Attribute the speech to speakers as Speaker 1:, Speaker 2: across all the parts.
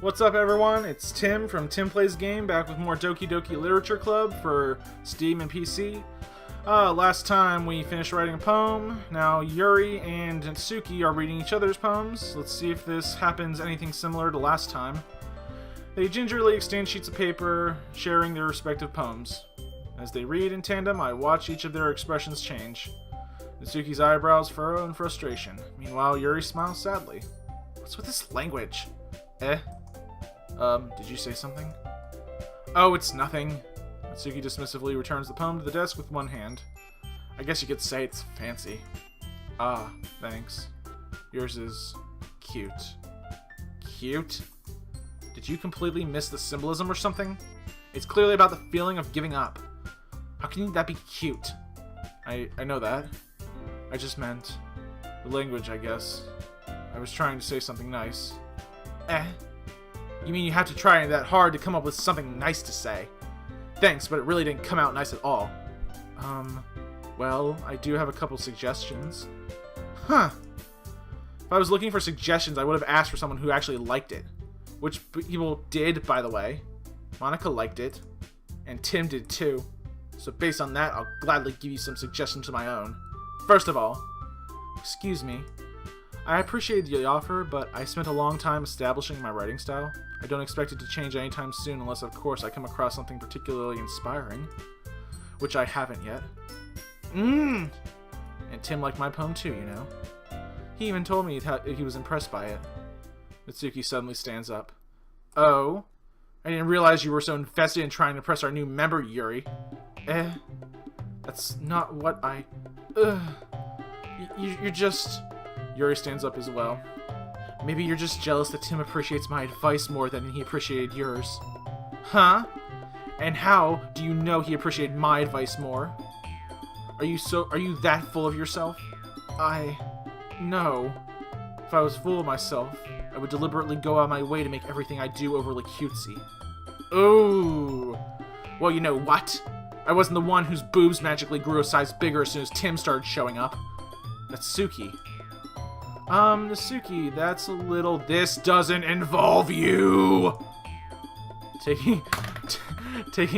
Speaker 1: What's up, everyone? It's Tim from Tim Plays Game, back with more Doki Doki Literature Club for Steam and PC. Last time we finished writing a poem. Now Yuri and Natsuki are reading each other's poems. Let's see if this happens anything similar to last time. They gingerly exchange sheets of paper, sharing their respective poems. As they read in tandem, I watch each of their expressions change. Natsuki's eyebrows furrow in frustration. Meanwhile, Yuri smiles sadly. What's with this language? Did you say something? Oh, it's nothing. Natsuki dismissively returns the poem to the desk with one hand. I guess you could say it's fancy. Ah, thanks. Yours is cute. Cute? Did you completely miss the symbolism or something? It's clearly about the feeling of giving up. How can that be cute? I know that. I just meant the language, I guess. I was trying to say something nice. You mean you have to try that hard to come up with something nice to say? Thanks, but it really didn't come out nice at all. Well, I do have a couple suggestions. Huh. If I was looking for suggestions, I would have asked for someone who actually liked it. Which people did, by the way. Monika liked it. And Tim did too. So based on that, I'll gladly give you some suggestions of my own. First of all, excuse me. I appreciate the offer, but I spent a long time establishing my writing style. I don't expect it to change anytime soon unless, of course, I come across something particularly inspiring. Which I haven't yet. And Tim liked my poem too, you know. He even told me he was impressed by it. Natsuki suddenly stands up. Oh? I didn't realize you were so invested in trying to impress our new member, Yuri. That's not what I... You're just... Yuri stands up as well. Maybe you're just jealous that Tim appreciates my advice more than he appreciated yours. Huh? And how do you know he appreciated my advice more? Are you that full of yourself? No. If I was full of myself, I would deliberately go out of my way to make everything I do overly cutesy. Ooh. Well, you know what? I wasn't the one whose boobs magically grew a size bigger as soon as Tim started showing up. Natsuki. Natsuki, that's a little... This doesn't involve you! Taking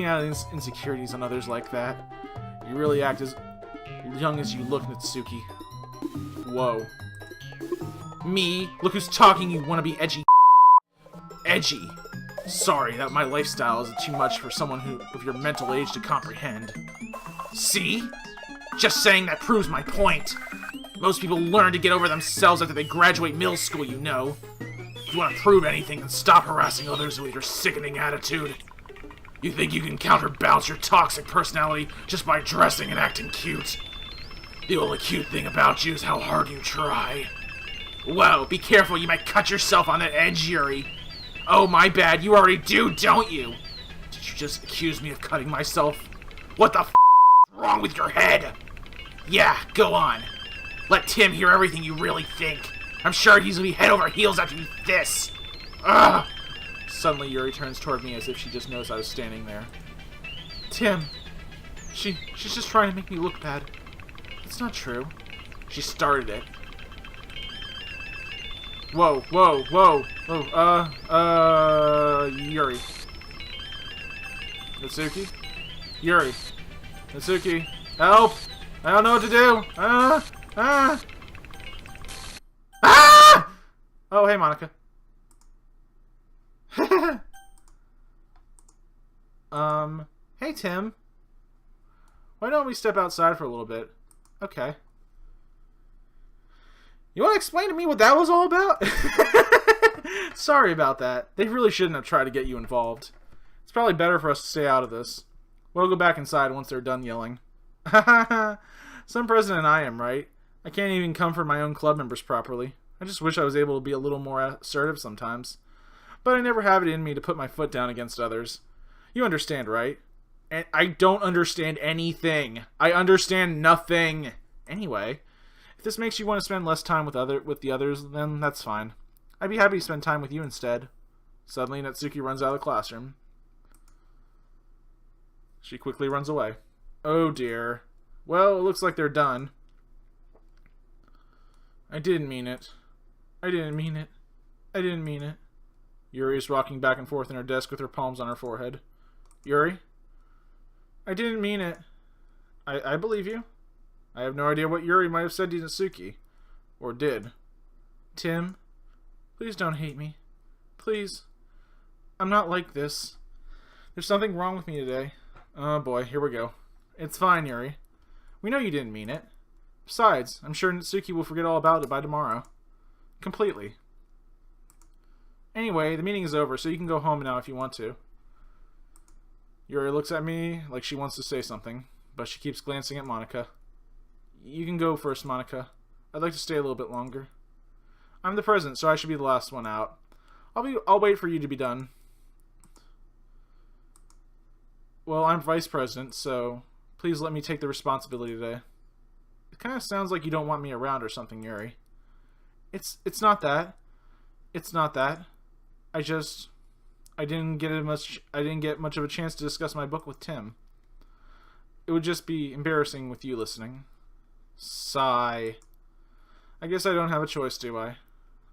Speaker 1: out insecurities on others like that. You really act as young as you look, Natsuki. Whoa. Me? Look who's talking, you wanna be edgy. Edgy. Sorry, that my lifestyle is too much for someone of your mental age to comprehend. See? Just saying that proves my point. Most people learn to get over themselves after they graduate middle school, you know. If you want to prove anything, then stop harassing others with your sickening attitude. You think you can counterbalance your toxic personality just by dressing and acting cute. The only cute thing about you is how hard you try. Whoa, be careful, you might cut yourself on that edge, Yuri. Oh, my bad, you already do, don't you? Did you just accuse me of cutting myself? What the f*** is wrong with your head? Yeah, go on. Let Tim hear everything you really think. I'm sure he's gonna be head over heels after you this. Ugh! Suddenly Yuri turns toward me as if she just knows I was standing there. Tim, she's just trying to make me look bad. It's not true. She started it. Whoa. Yuri. Natsuki? Yuri. Natsuki. Help! I don't know what to do! Oh, hey, Monika. Hey, Tim. Why don't we step outside for a little bit? Okay. You want to explain to me what that was all about? Sorry about that. They really shouldn't have tried to get you involved. It's probably better for us to stay out of this. We'll go back inside once they're done yelling. Some president I am, right? I can't even comfort my own club members properly. I just wish I was able to be a little more assertive sometimes. But I never have it in me to put my foot down against others. You understand, right? And I don't understand anything. I understand nothing. Anyway, if this makes you want to spend less time with the others, then that's fine. I'd be happy to spend time with you instead. Suddenly, Natsuki runs out of the classroom. She quickly runs away. Oh dear. Well, it looks like they're done. I didn't mean it. I didn't mean it. I didn't mean it. Yuri is rocking back and forth in her desk with her palms on her forehead. Yuri? I didn't mean it. I believe you. I have no idea what Yuri might have said to Natsuki. Or did. Tim, please don't hate me. Please. I'm not like this. There's something wrong with me today. Oh boy, here we go. It's fine, Yuri. We know you didn't mean it. Besides, I'm sure Natsuki will forget all about it by tomorrow. Completely. Anyway, the meeting is over, so you can go home now if you want to. Yuri looks at me like she wants to say something, but she keeps glancing at Monika. You can go first, Monika. I'd like to stay a little bit longer. I'm the president, so I should be the last one out. I'll wait for you to be done. Well, I'm vice president, so please let me take the responsibility today. It kind of sounds like you don't want me around or something, Yuri. It's not that. It's not that. I didn't get much of a chance to discuss my book with Tim. It would just be embarrassing with you listening. Sigh. I guess I don't have a choice, do I?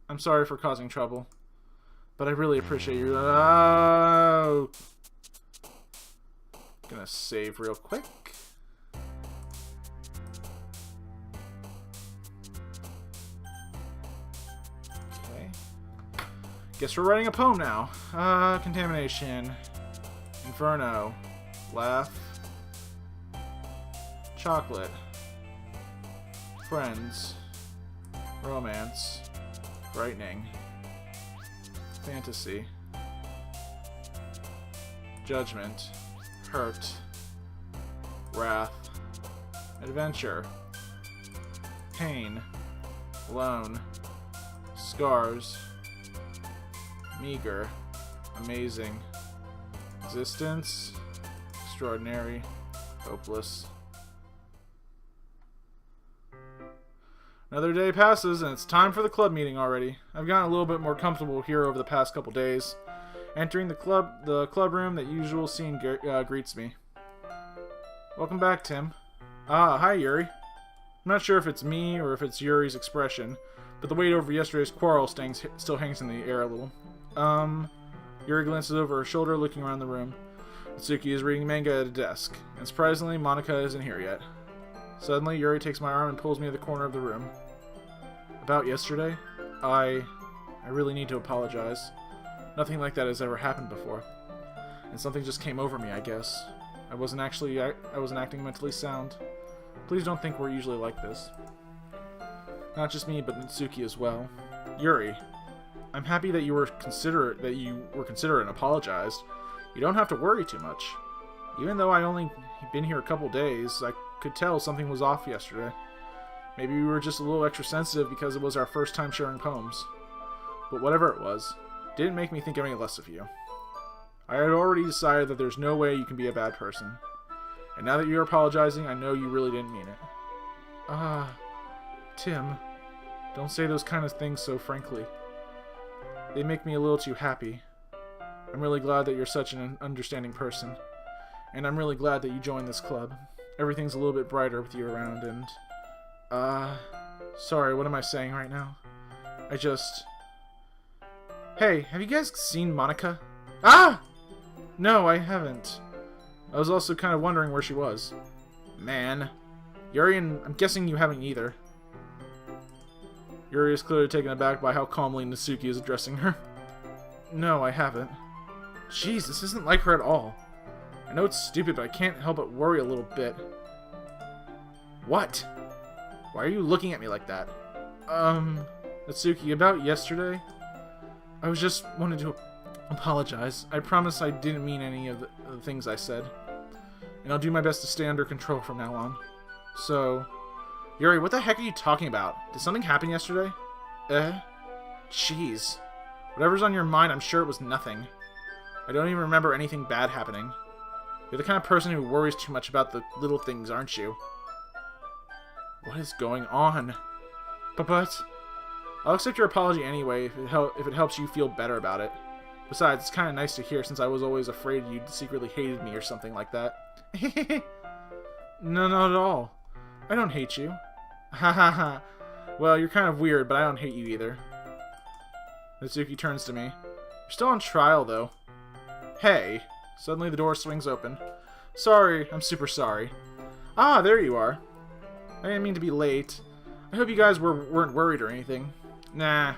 Speaker 1: I'm sorry for causing trouble, but I really appreciate you. Oh. Gonna save real quick. Okay. Guess we're writing a poem now. Contamination. Inferno. Laugh. Chocolate. Friends. Romance. Frightening. Fantasy. Judgment. Hurt. Wrath. Adventure. Pain. Alone. Scars. Meager. Amazing. Existence. Extraordinary. Hopeless. Another day passes, and it's time for the club meeting already. I've gotten a little bit more comfortable here over the past couple days. Entering the club room, that usual scene greets me. Welcome back, Tim. Ah, hi, Yuri. I'm not sure if it's me or if it's Yuri's expression, but the weight over yesterday's quarrel still hangs in the air a little. Yuri glances over her shoulder, looking around the room. Itsuki is reading manga at a desk, and surprisingly, Monika isn't here yet. Suddenly, Yuri takes my arm and pulls me to the corner of the room. About yesterday, I really need to apologize. Nothing like that has ever happened before. And something just came over me, I guess. I wasn't acting mentally sound. Please don't think we're usually like this. Not just me, but Natsuki as well. Yuri, I'm happy that you were considerate and apologized. You don't have to worry too much. Even though I only been here a couple days, I could tell something was off yesterday. Maybe we were just a little extra sensitive because it was our first time sharing poems. But whatever it was, it didn't make me think any less of you. I had already decided that there's no way you can be a bad person. And now that you're apologizing, I know you really didn't mean it. Tim, don't say those kind of things so frankly. They make me a little too happy. I'm really glad that you're such an understanding person. And I'm really glad that you joined this club. Everything's a little bit brighter with you around, and... sorry, what am I saying right now? Hey, have you guys seen Monika? Ah! No, I haven't. I was also kind of wondering where she was. Man. Yuri, and I'm guessing you haven't either. Yuri is clearly taken aback by how calmly Natsuki is addressing her. No, I haven't. Jeez, this isn't like her at all. I know it's stupid, but I can't help but worry a little bit. What? Why are you looking at me like that? Natsuki, about yesterday? I was just wanted to apologize. I promise I didn't mean any of the things I said. And I'll do my best to stay under control from now on. So, Yuri, what the heck are you talking about? Did something happen yesterday? Jeez. Whatever's on your mind, I'm sure it was nothing. I don't even remember anything bad happening. You're the kind of person who worries too much about the little things, aren't you? What is going on? But I'll accept your apology anyway if it helps you feel better about it. Besides, it's kind of nice to hear since I was always afraid you'd secretly hated me or something like that. No, not at all. I don't hate you. Ha ha ha. Well, you're kind of weird, but I don't hate you either. Natsuki turns to me. You're still on trial, though. Hey. Suddenly the door swings open. Sorry, I'm super sorry. Ah, there you are. I didn't mean to be late. I hope you guys weren't worried or anything. Nah.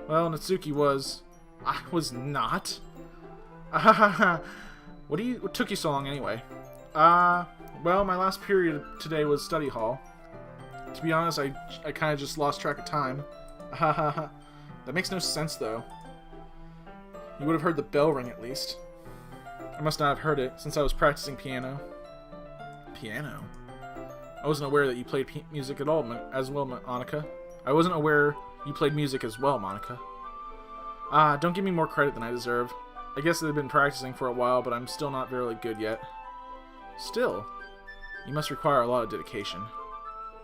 Speaker 1: Well, Natsuki was. I was not. What took you so long anyway? Well, my last period today was study hall. To be honest, I kind of just lost track of time. That makes no sense, though. You would have heard the bell ring at least. I must not have heard it, since I was practicing piano. Piano? I wasn't aware that you played music at all as well, Monika. I wasn't aware you played music as well, Monika. Don't give me more credit than I deserve. I guess I've been practicing for a while, but I'm still not very good yet. Still? You must require a lot of dedication.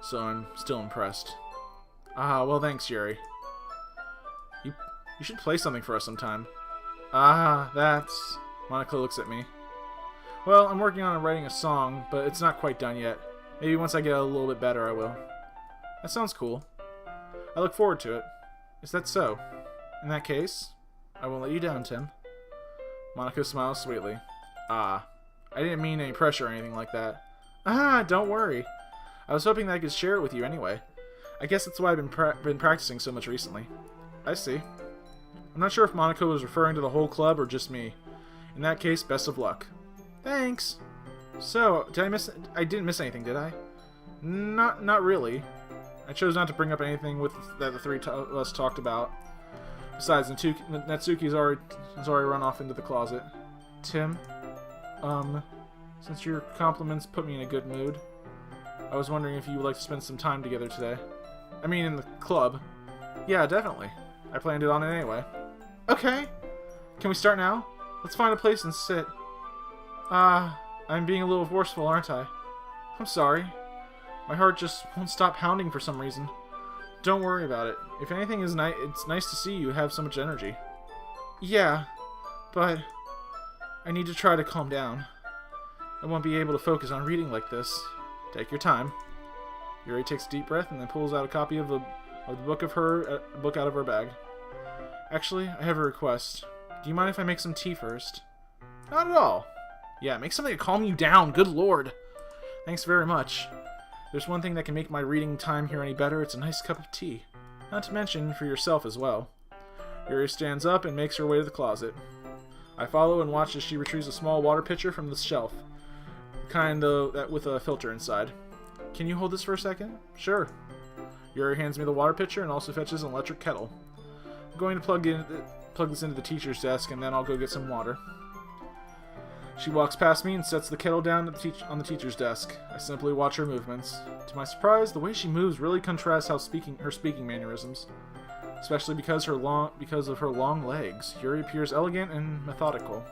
Speaker 1: So I'm still impressed. Well thanks, Yuri. You should play something for us sometime. That's... Monika looks at me. Well, I'm working on writing a song, but it's not quite done yet. Maybe once I get a little bit better, I will. That sounds cool. I look forward to it. Is that so? In that case, I won't let you down, Tim. Monika smiles sweetly. I didn't mean any pressure or anything like that. Don't worry. I was hoping that I could share it with you anyway. I guess that's why I've been practicing so much recently. I see. I'm not sure if Monika was referring to the whole club or just me. In that case, best of luck. Thanks. So, I didn't miss anything, did I? Not really. I chose not to bring up anything that the three of us talked about. Besides, Natsuki's already run off into the closet. Tim, since your compliments put me in a good mood, I was wondering if you would like to spend some time together today. I mean, in the club. Yeah, definitely. I planned it on it anyway. Okay. Can we start now? Let's find a place and sit. I'm being a little forceful, aren't I? I'm sorry. My heart just won't stop pounding for some reason. Don't worry about it. If anything, it's nice to see you have so much energy. Yeah, but I need to try to calm down. I won't be able to focus on reading like this. Take your time. Yuri takes a deep breath and then pulls out a copy of the book out of her bag. Actually, I have a request. Do you mind if I make some tea first? Not at all. Yeah, make something to calm you down. Good lord. Thanks very much. There's one thing that can make my reading time here any better. It's a nice cup of tea. Not to mention for yourself as well. Yuri stands up and makes her way to the closet. I follow and watch as she retrieves a small water pitcher from the shelf. Kind of that with a filter inside. Can you hold this for a second? Sure. Yuri hands me the water pitcher and also fetches an electric kettle. I'm going to plug this into the teacher's desk and then I'll go get some water. She walks past me and sets the kettle down on the teacher's desk. I simply watch her movements. To my surprise, the way she moves really contrasts her speaking mannerisms. Especially because of her long legs. Yuri appears elegant and methodical.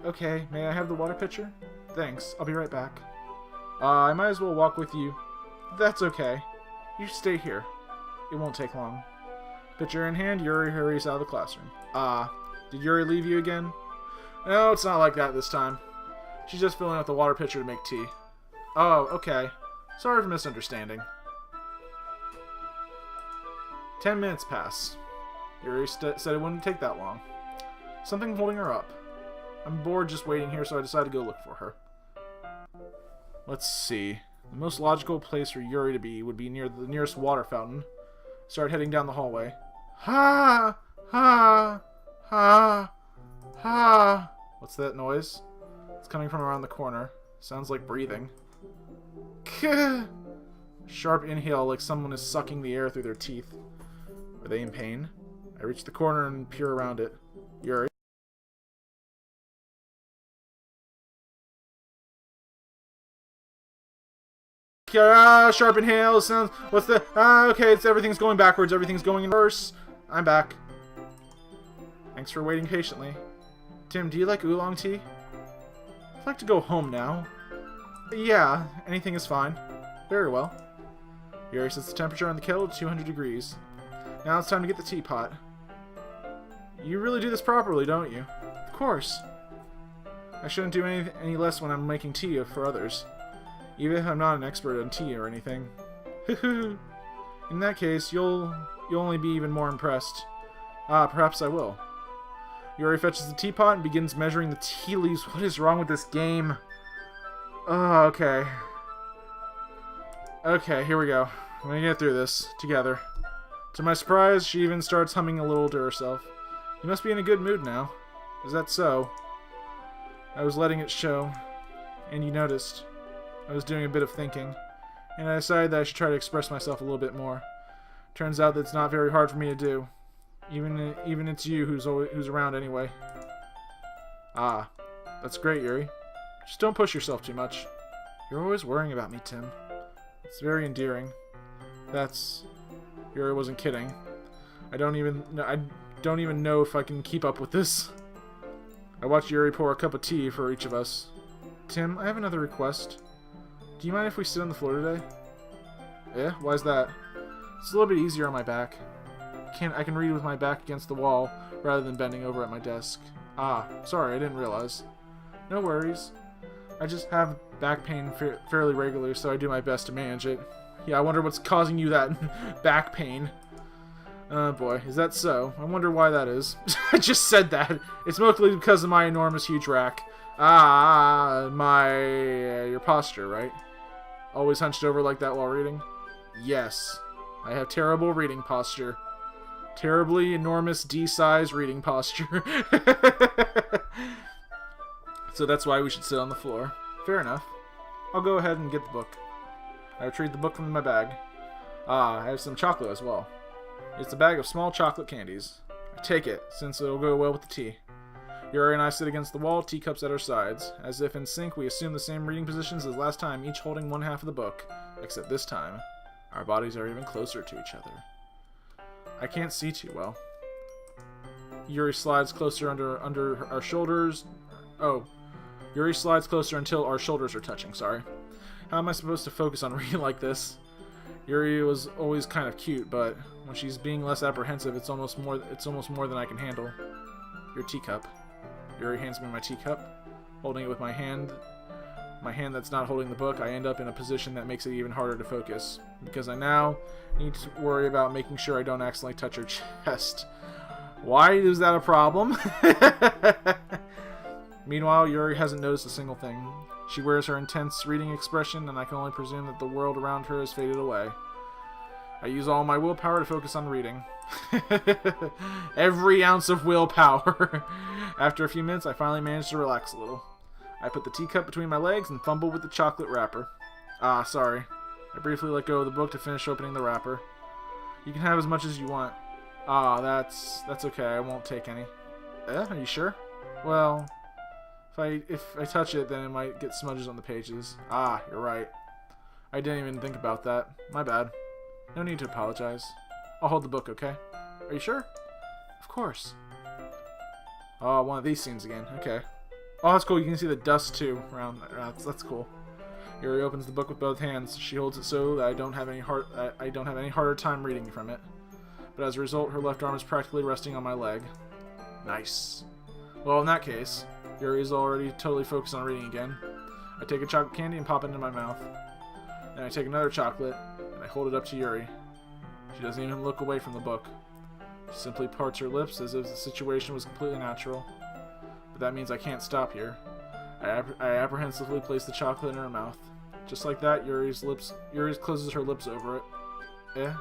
Speaker 1: Okay, may I have the water pitcher? Thanks, I'll be right back. I might as well walk with you. That's okay. You stay here. It won't take long. Pitcher in hand, Yuri hurries out of the classroom. Did Yuri leave you again? No, it's not like that this time. She's just filling up the water pitcher to make tea. Oh, okay. Sorry for misunderstanding. 10 minutes pass. Yuri said it wouldn't take that long. Something holding her up. I'm bored just waiting here, so I decided to go look for her. Let's see. The most logical place for Yuri to be would be near the nearest water fountain. Start heading down the hallway. Ha! Ha! Ha! Ha! What's that noise? It's coming from around the corner. Sounds like breathing. Sharp inhale like someone is sucking the air through their teeth. Are they in pain? I reach the corner and peer around it. Yuri? Sharp inhale. Sounds. What's the? Okay. Everything's going backwards. Everything's going in reverse. I'm back. Thanks for waiting patiently. Tim, do you like oolong tea? I'd like to go home now. Yeah, anything is fine. Very well. Yuri sets the temperature on the kettle to 200 degrees. Now it's time to get the teapot. You really do this properly, don't you? Of course. I shouldn't do any less when I'm making tea for others. Even if I'm not an expert on tea or anything. In that case, you'll only be even more impressed. Perhaps I will. Yuri fetches the teapot and begins measuring the tea leaves. What is wrong with this game? Oh, okay. Okay, here we go. We're gonna get through this together. To my surprise, she even starts humming a little to herself. You must be in a good mood now. Is that so? I was letting it show, and you noticed. I was doing a bit of thinking, and I decided that I should try to express myself a little bit more. Turns out that it's not very hard for me to do. Even it's you who's around anyway. Ah, that's great, Yuri. Just don't push yourself too much. You're always worrying about me, Tim. It's very endearing. Yuri wasn't kidding. I don't even know if I can keep up with this. I watched Yuri pour a cup of tea for each of us. Tim, I have another request. Do you mind if we sit on the floor today? Yeah, why's that? It's a little bit easier on my back. I can read with my back against the wall rather than bending over at my desk. Ah, sorry, I didn't realize. No worries. I just have back pain fairly regularly, so I do my best to manage it. Yeah, I wonder what's causing you that back pain. Oh boy, is that so? I wonder why that is. I just said that. It's mostly because of my enormous huge rack. Your posture, right? Always hunched over like that while reading? Yes. I have terrible reading posture. Terribly enormous D-size reading posture. So that's why we should sit on the floor. Fair enough. I'll go ahead and get the book. I retrieve the book from my bag. I have some chocolate as well. It's a bag of small chocolate candies. I take it, since it'll go well with the tea. Yuri and I sit against the wall, teacups at our sides. As if in sync, we assume the same reading positions as last time, each holding one half of the book. Except this time, our bodies are even closer to each other. I can't see too well. Yuri slides closer under our shoulders. Oh. Yuri slides closer until our shoulders are touching, sorry. How am I supposed to focus on reading like this? Yuri was always kind of cute, but when she's being less apprehensive, it's almost more than I can handle. Your teacup. Yuri hands me my teacup. Holding it with my hand that's not holding the book, I end up in a position that makes it even harder to focus, because I now need to worry about making sure I don't accidentally touch her chest. Why is that a problem? Meanwhile, Yuri hasn't noticed a single thing. She wears her intense reading expression, and I can only presume that the world around her has faded away. I use all my willpower to focus on reading. Every ounce of willpower. After a few minutes, I finally manage to relax a little. I put the teacup between my legs and fumble with the chocolate wrapper. Ah, sorry. I briefly let go of the book to finish opening the wrapper. You can have as much as you want. Ah, that's okay. I won't take any. Are you sure? Well, if I touch it, then it might get smudges on the pages. Ah, you're right. I didn't even think about that. My bad. No need to apologize. I'll hold the book, okay? Are you sure? Of course. Oh, one of these scenes again. Okay. Oh, that's cool. You can see the dust, too, around there. That's cool. Yuri opens the book with both hands. She holds it so that I don't have any harder time reading from it. But as a result, her left arm is practically resting on my leg. Nice. Well, in that case, Yuri is already totally focused on reading again. I take a chocolate candy and pop it into my mouth. Then I take another chocolate, and I hold it up to Yuri. She doesn't even look away from the book. She simply parts her lips as if the situation was completely natural. But that means I can't stop here. I apprehensively place the chocolate in her mouth. Just like that, Yuri closes her lips over it.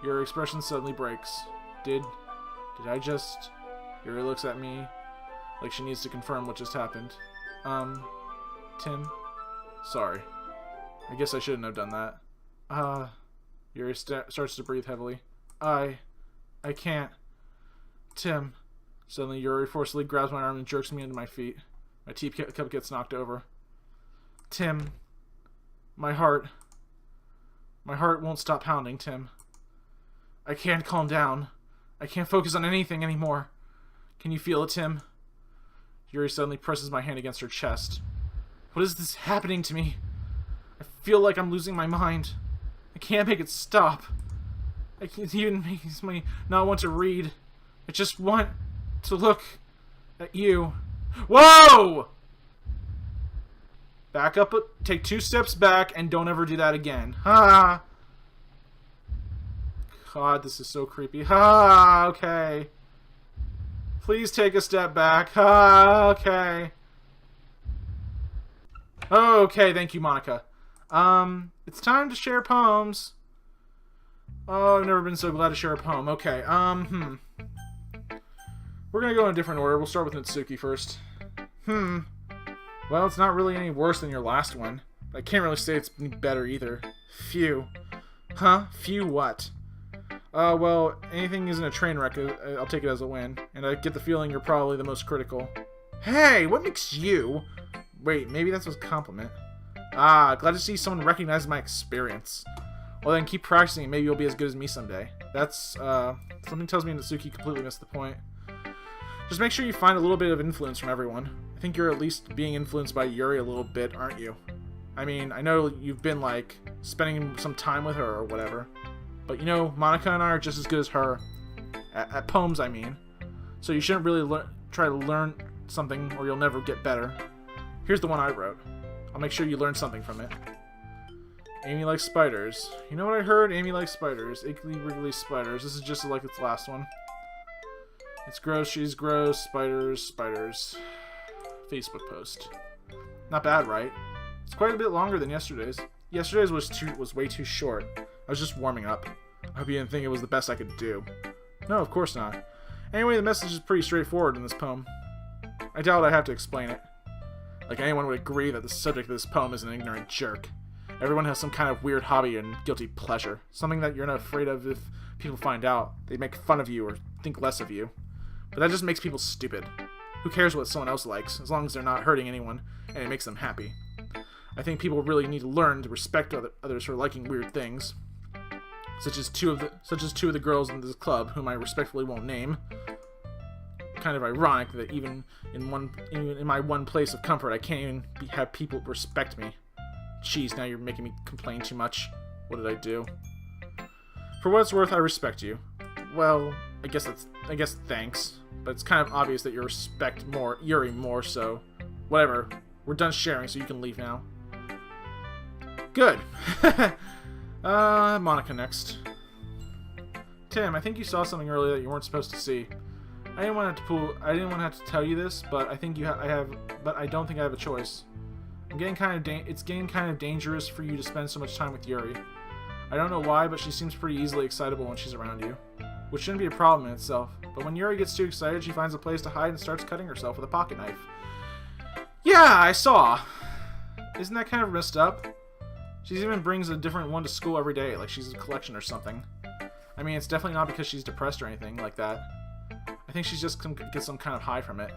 Speaker 1: Your expression suddenly breaks. Did I just... Yuri looks at me like she needs to confirm what just happened. Tim? Sorry. I guess I shouldn't have done that. Yuri starts to breathe heavily. I can't. Tim. Suddenly, Yuri forcibly grabs my arm and jerks me into my feet. My teacup gets knocked over. Tim. My heart won't stop pounding, Tim. I can't calm down. I can't focus on anything anymore. Can you feel it, Tim? Yuri suddenly presses my hand against her chest. What is this happening to me? I feel like I'm losing my mind. I can't make it stop. I can't even make me not want to read. I just want to look at you. Whoa! Back up, take 2 steps back, and don't ever do that again. Ha! God, this is so creepy. Ha! Okay. Please take a step back. Ah, okay. Okay, thank you, Monika. It's time to share poems. Oh, I've never been so glad to share a poem. Okay, We're gonna go in a different order. We'll start with Natsuki first. Well, it's not really any worse than your last one. But I can't really say it's any better either. Phew. Huh? Phew what? Well, anything isn't a train wreck, I'll take it as a win. And I get the feeling you're probably the most critical. Hey, what makes you... Wait, maybe that's a compliment. Ah, glad to see someone recognize my experience. Well then, keep practicing and maybe you'll be as good as me someday. That's, something tells me Natsuki completely missed the point. Just make sure you find a little bit of influence from everyone. I think you're at least being influenced by Yuri a little bit, aren't you? I mean, I know you've been, like, spending some time with her or whatever. But, you know, Monika and I are just as good as her. At poems, I mean. So you shouldn't really try to learn something or you'll never get better. Here's the one I wrote. I'll make sure you learn something from it. Amy likes spiders. You know what I heard? Amy likes spiders. Iggly wriggly spiders. This is just like its last one. It's gross, she's gross, spiders, spiders. Facebook post. Not bad, right? It's quite a bit longer than yesterday's. Yesterday's was way too short. I was just warming up. I hope you didn't think it was the best I could do. No, of course not. Anyway, the message is pretty straightforward in this poem. I doubt I have to explain it. Like anyone would agree that the subject of this poem is an ignorant jerk. Everyone has some kind of weird hobby and guilty pleasure. Something that you're not afraid of if people find out. They make fun of you or think less of you. But that just makes people stupid. Who cares what someone else likes, as long as they're not hurting anyone, and it makes them happy. I think people really need to learn to respect others for liking weird things. Such as two of the girls in this club, whom I respectfully won't name. Kind of ironic that even in my one place of comfort, I can't even have people respect me. Jeez, now you're making me complain too much. What did I do? For what it's worth, I respect you. Well, I guess thanks. But it's kind of obvious that you respect Yuri more, so whatever. We're done sharing, so you can leave now. Good. Monika next. Tim, I think you saw something earlier that you weren't supposed to see. I didn't want to have to tell you this, but I think but I don't think I have a choice. It's getting kind of dangerous for you to spend so much time with Yuri. I don't know why, but she seems pretty easily excitable when she's around you. Which shouldn't be a problem in itself. But when Yuri gets too excited, she finds a place to hide and starts cutting herself with a pocket knife. Yeah, I saw. Isn't that kind of messed up? She even brings a different one to school every day, like she's a collection or something. I mean, it's definitely not because she's depressed or anything like that. I think she's just gets some kind of high from it.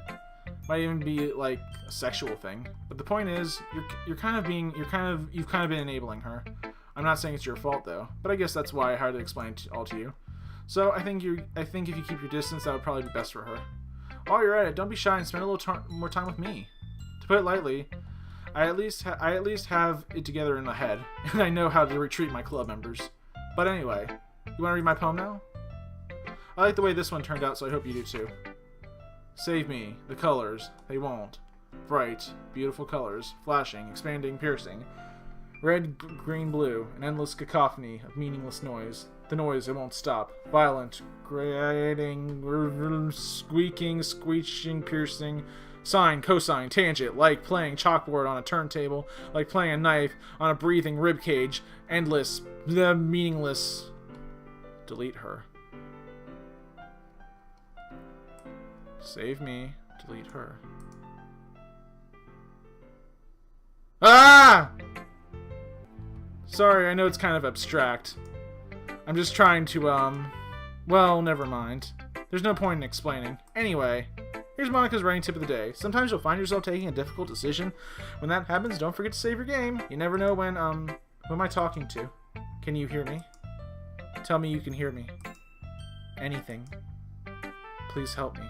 Speaker 1: Might even be like a sexual thing. But the point is, you've kind of been enabling her. I'm not saying it's your fault though, but I guess that's why I had to explain it all to you. So I think if you keep your distance, that would probably be best for her. While you're at it, don't be shy and spend a little more time with me. To put it lightly, I at least have it together in the head, and I know how to treat my club members. But anyway, you want to read my poem now? I like the way this one turned out, so I hope you do too. Save me, the colors, they won't. Bright, beautiful colors, flashing, expanding, piercing. Red, green, blue, an endless cacophony of meaningless noise. The noise, it won't stop. Violent, grating, squeaking, screeching, piercing. Sine, cosine, tangent, like playing chalkboard on a turntable, like playing a knife on a breathing ribcage. Endless, meaningless. Delete her. Save me. Delete her. Ah! Sorry, I know it's kind of abstract. I'm just trying to, well, never mind. There's no point in explaining. Anyway, here's Monika's writing tip of the day. Sometimes you'll find yourself taking a difficult decision. When that happens, don't forget to save your game. You never know when, who am I talking to? Can you hear me? Tell me you can hear me. Anything. Please help me.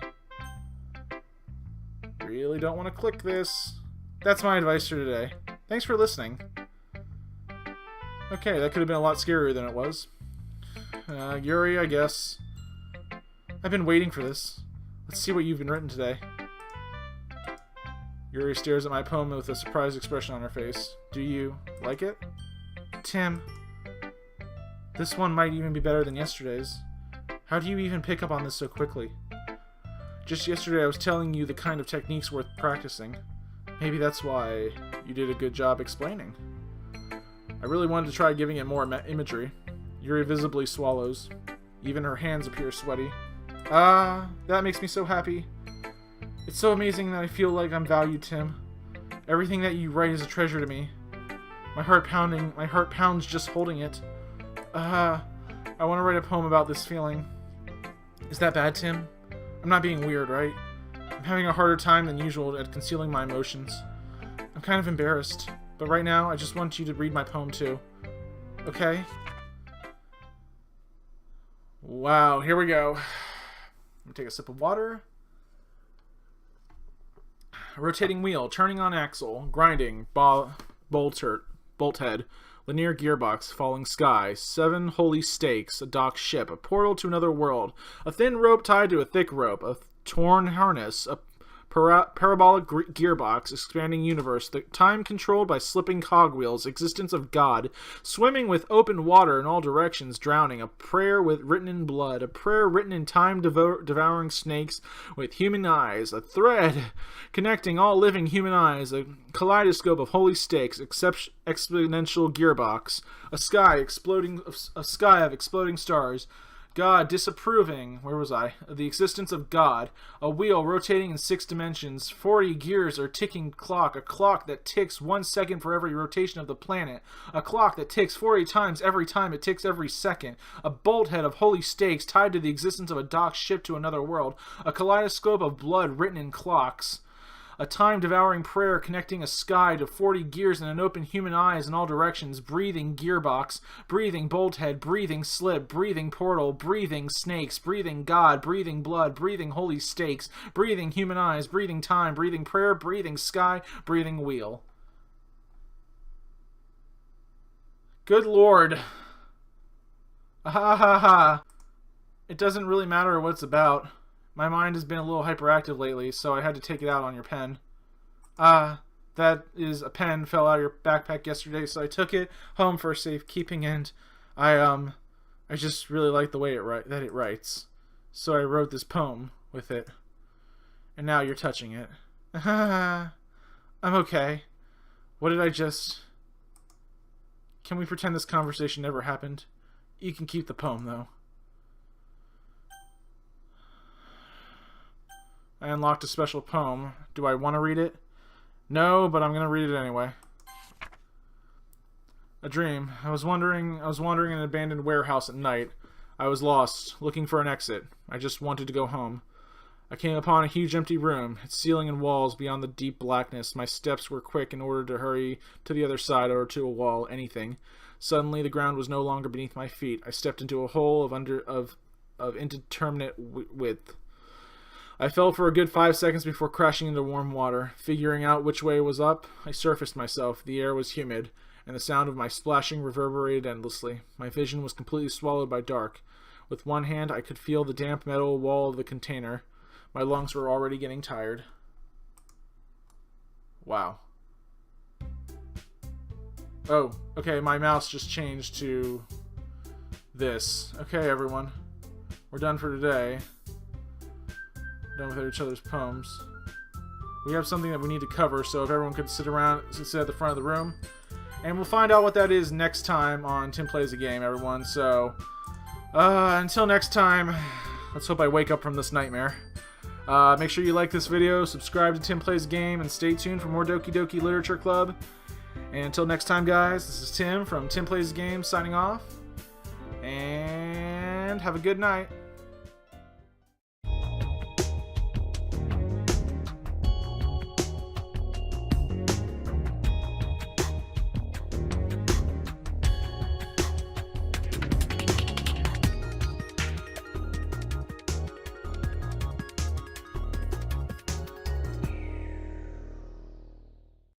Speaker 1: Really don't want to click this. That's my advice for today. Thanks for listening. Okay, that could have been a lot scarier than it was. Yuri, I guess. I've been waiting for this. Let's see what you've been written today. Yuri stares at my poem with a surprised expression on her face. Do you like it? Tim. This one might even be better than yesterday's. How do you even pick up on this so quickly? Just yesterday I was telling you the kind of techniques worth practicing. Maybe that's why you did a good job explaining. I really wanted to try giving it more imagery. Yuri visibly swallows. Even her hands appear sweaty. Ah, that makes me so happy. It's so amazing that I feel like I'm valued, Tim. Everything that you write is a treasure to me. My heart pounds just holding it. I want to write a poem about this feeling. Is that bad, Tim? I'm not being weird, right? I'm having a harder time than usual at concealing my emotions. I'm kind of embarrassed, but right now I just want you to read my poem too. Okay? Wow, here we go. Let me take a sip of water. Rotating wheel, turning on axle, grinding, bolt head, linear gearbox, falling sky, 7 holy stakes, a docked ship, a portal to another world, a thin rope tied to a thick rope, a torn harness, a parabolic gearbox, expanding universe, the time controlled by slipping cogwheels, existence of God, swimming with open water in all directions, drowning, a prayer written in blood, a prayer written in time devouring snakes with human eyes, a thread connecting all living human eyes, a kaleidoscope of holy stakes, exponential gearbox, a sky of exploding stars, God disapproving, where was I? The existence of God, a wheel rotating in 6 dimensions, 40 gears or ticking clock, a clock that ticks 1 second for every rotation of the planet, a clock that ticks 40 times every time it ticks every second, a bolt head of holy stakes tied to the existence of a docked ship to another world, a kaleidoscope of blood written in clocks, a time-devouring prayer connecting a sky to 40 gears and an open human eyes in all directions, breathing gearbox, breathing bolt head, breathing slip, breathing portal, breathing snakes, breathing God, breathing blood, breathing holy stakes, breathing human eyes, breathing time, breathing prayer, breathing sky, breathing wheel. Good Lord. Ha ha ha. It doesn't really matter what it's about. My mind has been a little hyperactive lately, so I had to take it out on your pen. That is a pen fell out of your backpack yesterday, so I took it home for safekeeping, and I just really like the way it writes. So I wrote this poem with it. And now you're touching it. I'm okay. What did I just... Can we pretend this conversation never happened? You can keep the poem, though. I unlocked a special poem. Do I want to read it? No, but I'm going to read it anyway. A dream. I was wandering in an abandoned warehouse at night. I was lost, looking for an exit. I just wanted to go home. I came upon a huge empty room, its ceiling and walls beyond the deep blackness. My steps were quick in order to hurry to the other side or to a wall, anything. Suddenly, the ground was no longer beneath my feet. I stepped into a hole of indeterminate width. I fell for a good 5 seconds before crashing into warm water. Figuring out which way was up, I surfaced myself. The air was humid, and the sound of my splashing reverberated endlessly. My vision was completely swallowed by dark. With one hand, I could feel the damp metal wall of the container. My lungs were already getting tired. Wow. Oh, okay, my mouse just changed to this. Okay, everyone. We're done for today. Done with each other's poems. We have something that we need to cover, so if everyone could sit at the front of the room. And we'll find out what that is next time on Tim Plays a Game, everyone. So, until next time, let's hope I wake up from this nightmare. Make sure you like this video, subscribe to Tim Plays a Game, and stay tuned for more Doki Doki Literature Club. And until next time, guys, this is Tim from Tim Plays a Game signing off. And have a good night.